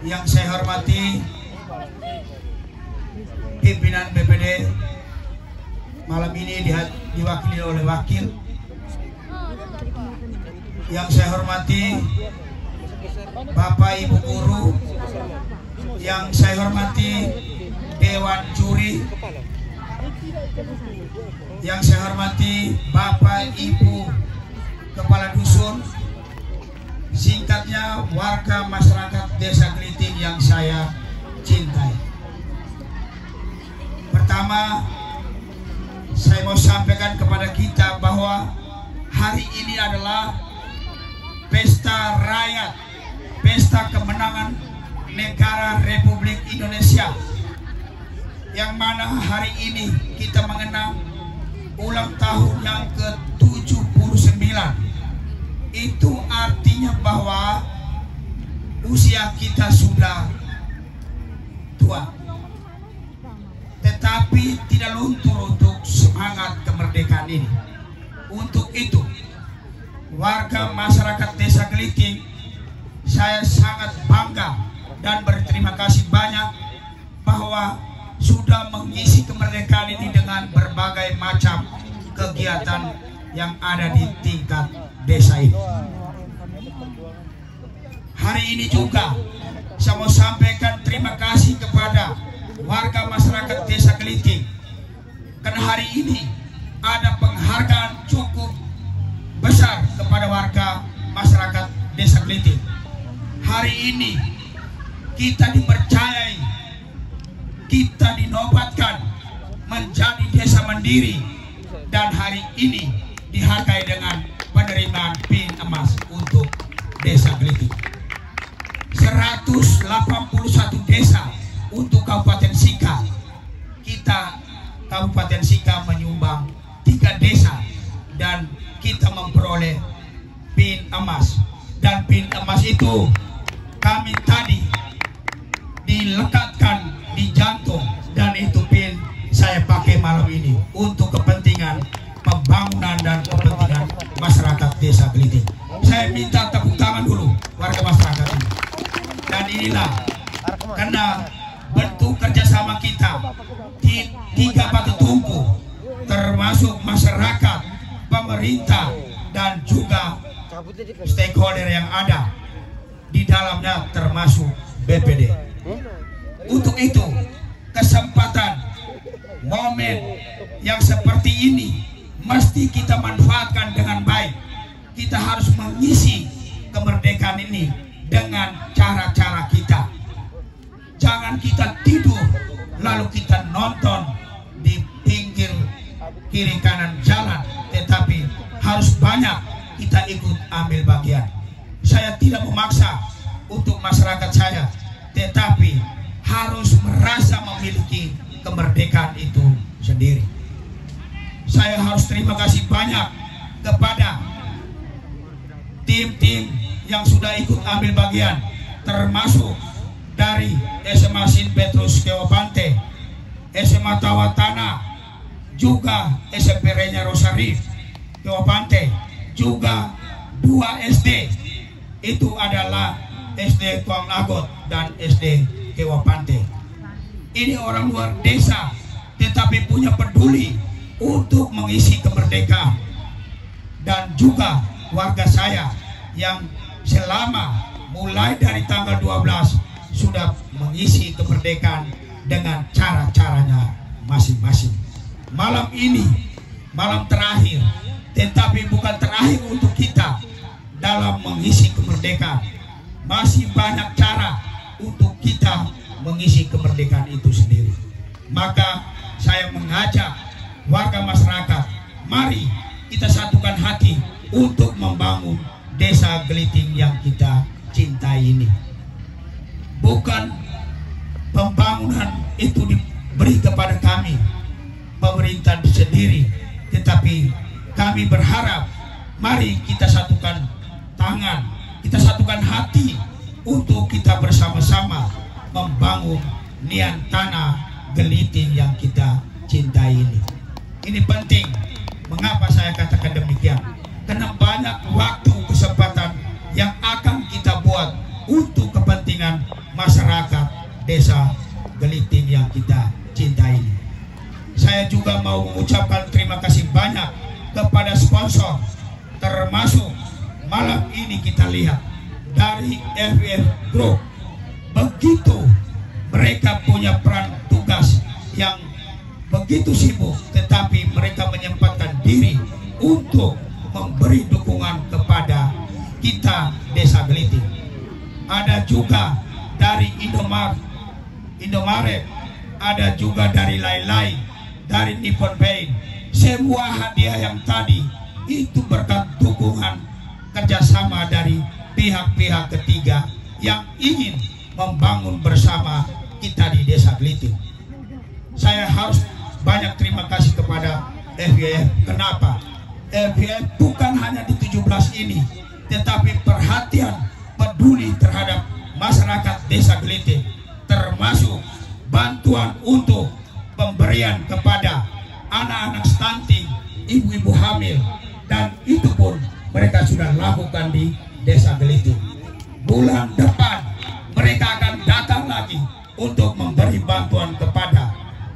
Yang saya hormati pimpinan BPD, malam ini diwakili oleh wakil. Yang saya hormati Bapak Ibu guru, yang saya hormati Dewan Juri, yang saya hormati Bapak Ibu Kepala Dusun, singkatnya warga masyarakat Desa Geliting yang saya cintai. Pertama, saya mau sampaikan kepada kita bahwa hari ini adalah pesta rakyat, pesta kemenangan negara Republik Indonesia, yang mana hari ini kita mengenang ulang tahun yang ke-79. Itu artinya bahwa usia kita sudah tua, tetapi tidak luntur untuk semangat kemerdekaan ini. Untuk itu, warga masyarakat Desa Geliting, saya sangat bangga dan berterima kasih banyak bahwa sudah mengisi kemerdekaan ini dengan berbagai macam kegiatan yang ada di tingkat desa ini. Hari ini juga saya mau sampaikan terima kasih kepada warga masyarakat Desa Geliting, karena hari ini ada penghargaan cukup besar kepada warga masyarakat Desa Geliting. Hari ini kita dipercayai, kita dinobatkan menjadi desa mandiri, dan hari ini dihargai dengan penerimaan PIN emas untuk Desa Geliting. 181 desa untuk Kabupaten Sika. Kita Kabupaten Sika menyumbang 3 desa dan kita memperoleh PIN emas. Dan PIN emas itu kami tadi dilekatkan di jantung, dan itu PIN saya pakai malam ini untuk kepentingan pembangunan dan kepentingan masyarakat Desa Geliting. Saya minta tepuk tangan dulu warga masyarakat ini. Dan inilah karena bentuk kerjasama kita di 3 batu tumpu, termasuk masyarakat, pemerintah, dan juga stakeholder yang ada di dalamnya, termasuk BPD. Untuk itu, kesempatan momen yang seperti ini mesti kita manfaatkan dengan baik. Kita harus mengisi kemerdekaan ini dengan cara-cara kita. Jangan kita tidur lalu kita nonton di pinggir kiri kanan jalan, tetapi harus banyak kita ikut ambil bagian. Saya tidak memaksa untuk masyarakat saya, tetapi harus merasa memiliki kemerdekaan itu sendiri. Saya harus terima kasih banyak kepada tim-tim yang sudah ikut ambil bagian, termasuk dari SMA Sin Petrus Kewapante, SMA Tawatana, juga SMP Renya Rosarif Kewapante, juga 2 SD, itu adalah SD Tuang Lagot dan SD Kewapante. Ini orang luar desa tetapi punya peduli untuk mengisi kemerdekaan. Dan juga warga saya yang selama mulai dari tanggal 12 sudah mengisi kemerdekaan dengan cara-caranya masing-masing. Malam ini malam terakhir, tetapi bukan terakhir untuk kita dalam mengisi kemerdekaan. Masih banyak cara untuk kita mengisi kemerdekaan itu sendiri. Maka saya mengajak warga masyarakat, mari kita satukan hati untuk membangun Desa Geliting yang kita cintai ini. Bukan pembangunan itu diberi kepada kami, pemerintah sendiri, tetapi kami berharap mari kita satukan tangan, kita satukan hati untuk kita bersama-sama membangun nian tanah Geliting yang kita cintai ini. Ini penting. Mengapa saya katakan demikian? Karena banyak waktu kesempatan yang akan kita buat untuk kepentingan kepentingan masyarakat desa Geliting yang kita cintai. Saya juga mau mengucapkan terima kasih banyak kepada sponsor, termasuk malam ini kita lihat dari FVF Group. Begitu mereka punya peran tugas yang begitu sibuk, tetapi mereka menyempatkan diri untuk memberi dukungan kepada kita desa Geliting. Ada juga dari Indomaret, ada juga dari lain-lain, dari Nippon Paint. Semua hadiah yang tadi itu berkat dukungan kerjasama dari pihak-pihak ketiga yang ingin membangun bersama kita di desa Geliting. Saya harus banyak terima kasih kepada FVF. Kenapa? FVF bukan hanya di 17 ini, tetapi perhatian peduli terhadap masyarakat desa Geliting, termasuk bantuan untuk pemberian kepada anak-anak stunting, ibu-ibu hamil, dan itu pun mereka sudah lakukan di desa Geliting. Bulan depan mereka akan datang lagi untuk memberi bantuan kepada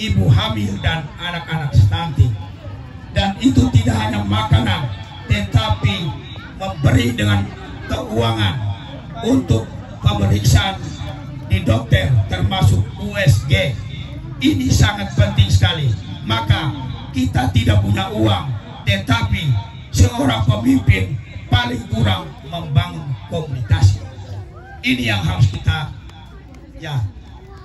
ibu hamil dan anak-anak stunting. Dan itu tidak hanya makanan, tetapi memberi dengan keuangan untuk pemeriksaan di dokter, termasuk USG. Ini sangat penting sekali. Maka kita tidak punya uang, tetapi seorang pemimpin paling kurang membangun komunikasi. Ini yang harus kita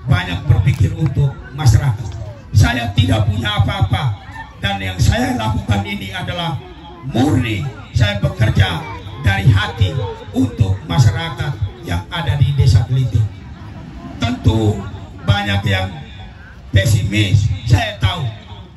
banyak berpikir untuk masyarakat. Saya tidak punya apa-apa, dan yang saya lakukan ini adalah murni saya bekerja dari hati untuk masyarakat yang ada di desa Geliting. Tentu banyak yang pesimis. Saya tahu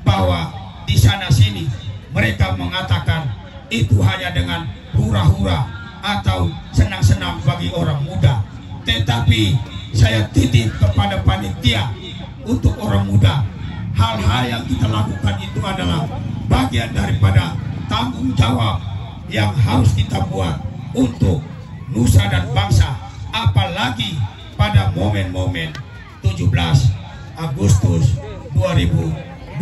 bahwa di sana sini mereka mengatakan itu hanya dengan hura-hura atau senang-senang bagi orang muda. Tetapi saya titip kepada panitia untuk orang muda, hal-hal yang kita lakukan itu adalah bagian daripada tanggung jawab yang harus kita buat untuk nusa dan bangsa, apalagi pada momen-momen 17 Agustus 2024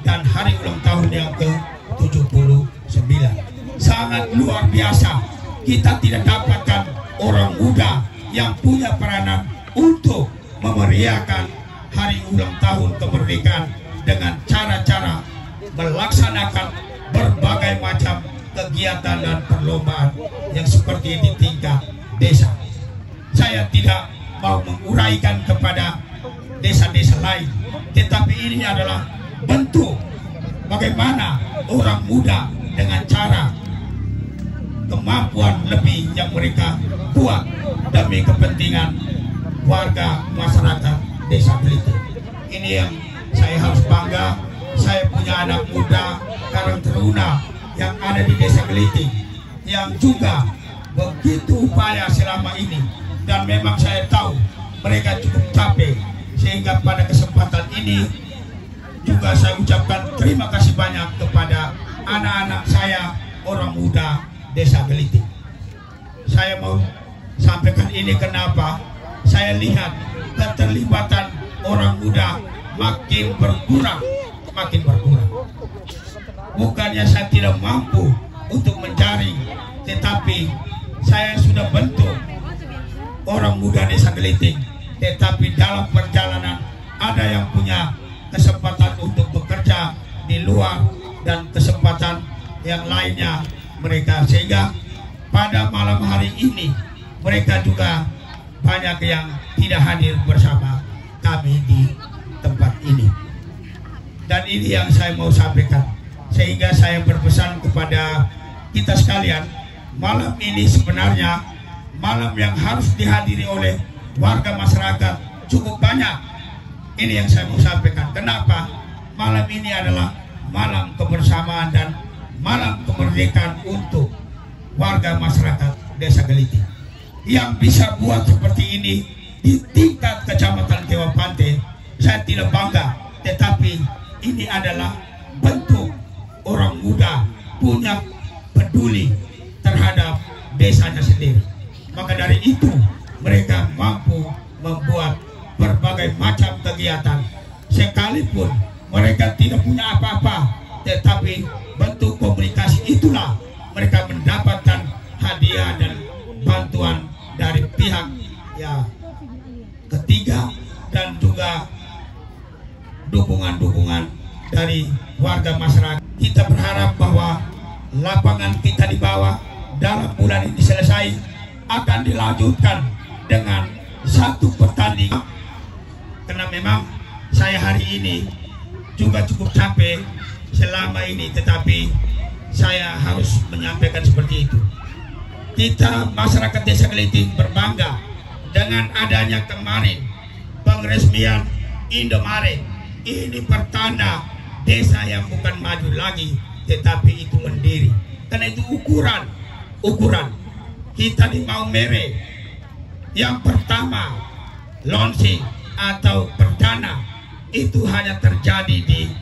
dan hari ulang tahun yang ke-79. Sangat luar biasa, kita tidak dapatkan orang muda yang punya peranan untuk memeriahkan hari ulang tahun kemerdekaan dengan cara-cara melaksanakan berbagai macam kegiatan dan perlombaan yang seperti di tingkat desa. Saya tidak mau menguraikan kepada desa-desa lain, tetapi ini adalah bentuk bagaimana orang muda dengan cara kemampuan lebih yang mereka buat demi kepentingan warga masyarakat desa Geliting. Ini yang saya harus bangga. Saya punya anak muda Karang Taruna yang ada di desa Geliting yang juga begitu upaya selama ini, dan memang saya tahu mereka cukup capek, sehingga pada kesempatan ini juga saya ucapkan terima kasih banyak kepada anak-anak saya, orang muda desa Geliting. Saya mau sampaikan ini kenapa saya lihat keterlibatan orang muda makin berkurang. Bukannya saya tidak mampu untuk mencari, tetapi saya sudah bentuk orang muda desa Geliting, tetapi dalam perjalanan ada yang punya kesempatan untuk bekerja di luar dan kesempatan yang lainnya mereka, sehingga pada malam hari ini mereka juga banyak yang tidak hadir bersama kami di tempat ini. Dan ini yang saya mau sampaikan, sehingga saya berpesan kepada kita sekalian, malam ini sebenarnya malam yang harus dihadiri oleh warga masyarakat cukup banyak. Ini yang saya mau sampaikan. Kenapa? Malam ini adalah malam kebersamaan dan malam kemerdekaan untuk warga masyarakat desa Geliting. Yang bisa buat seperti ini di tingkat kecamatan Kewapante, saya tidak bangga, tetapi ini adalah bentuk orang muda punya peduli terhadap desanya sendiri. Maka dari itu, mereka mampu membuat berbagai macam kegiatan, sekalipun mereka tidak punya apa-apa, tetapi bentuk komunikasi itulah mereka mendapatkan hadiah dan bantuan dari pihak ya ketiga dan juga dukungan-dukungan dari warga masyarakat. Kita berharap bahwa lapangan kita di bawah dalam bulan ini selesai, akan dilanjutkan dengan satu pertandingan, karena memang saya hari ini juga cukup capek selama ini, tetapi saya harus menyampaikan seperti itu. Kita masyarakat Desa Gelitik berbangga dengan adanya kemarin penresmian Indomaret. Ini pertanda desa yang bukan maju lagi, tetapi itu mandiri. Karena itu ukuran kita di Maumere yang pertama launching atau perdana itu hanya terjadi di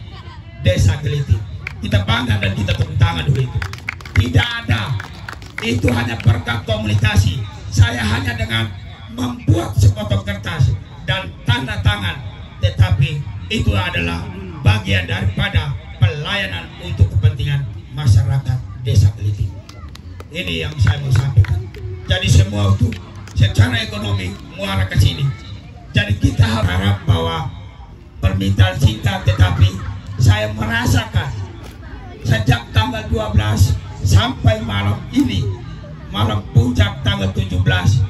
Desa Gelitik. Kita bangga dan kita tepuk tangan dulu itu. Tidak ada, itu hanya berkat komunikasi. Saya hanya dengan membuat sepotong kertas dan tanda tangan, tetapi itu adalah bagian daripada pelayanan untuk kepentingan masyarakat Desa Gelitik. Ini yang saya mau sampaikan. Jadi semua itu secara ekonomi muara ke sini. Jadi kita harap bahwa permintaan singkat, tetapi saya merasakan sejak tanggal 12 sampai malam ini, malam puncak tanggal 17,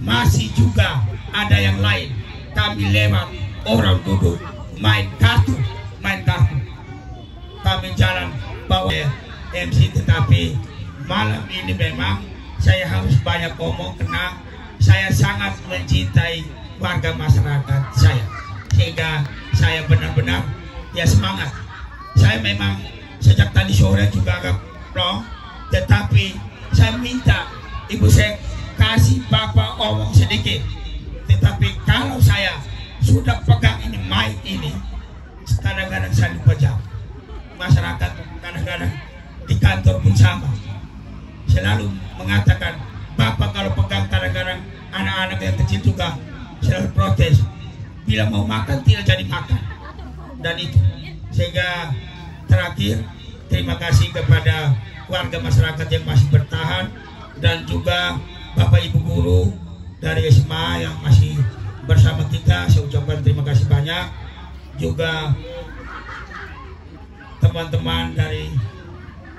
masih juga ada yang lain. Kami lewat, orang duduk main kartu. Kami jalan bawa MC, tetapi malam ini memang saya harus banyak ngomong karena saya sangat mencintai warga masyarakat saya, sehingga saya benar-benar ya semangat. Saya memang sejak tadi sore juga agak plong, tetapi saya minta ibu saya kasih bapak omong sedikit. Tetapi kalau saya sudah pegang ini mic ini, kadang-kadang saya lupa jam. Masyarakat kadang-kadang di kantor pun sama, selalu mengatakan bapak kalau pegang, kadang-kadang anak-anak yang kecil juga selalu protes, bila mau makan tidak jadi makan. Dan itu sehingga terakhir terima kasih kepada warga masyarakat yang masih bertahan, dan juga bapak ibu guru dari SMA yang masih bersama kita, saya ucapkan terima kasih banyak. Juga teman-teman dari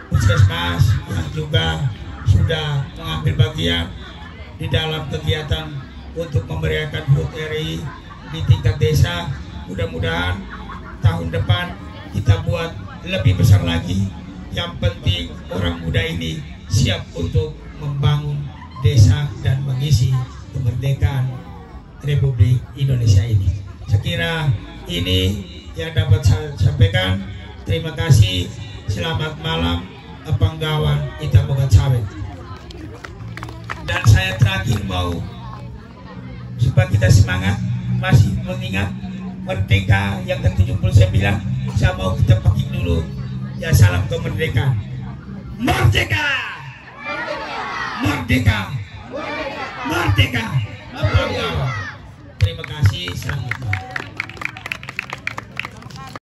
Puskesmas yang juga sudah mengambil bagian di dalam kegiatan untuk memeriahkan HUT RI di tingkat desa. Mudah-mudahan tahun depan kita buat lebih besar lagi. Yang penting orang muda ini siap untuk membangun desa dan mengisi kemerdekaan Republik Indonesia ini. Saya kira ini yang dapat saya sampaikan. Terima kasih. Selamat malam, Panggawan Ita Bogat Sawit. Dan saya terakhir mau supaya kita semangat, masih mengingat merdeka yang ke-79. Saya mau kita pakai dulu ya, salam kemerdekaan. Merdeka! Merdeka! Merdeka! Merdeka! Terima kasih. Selamat.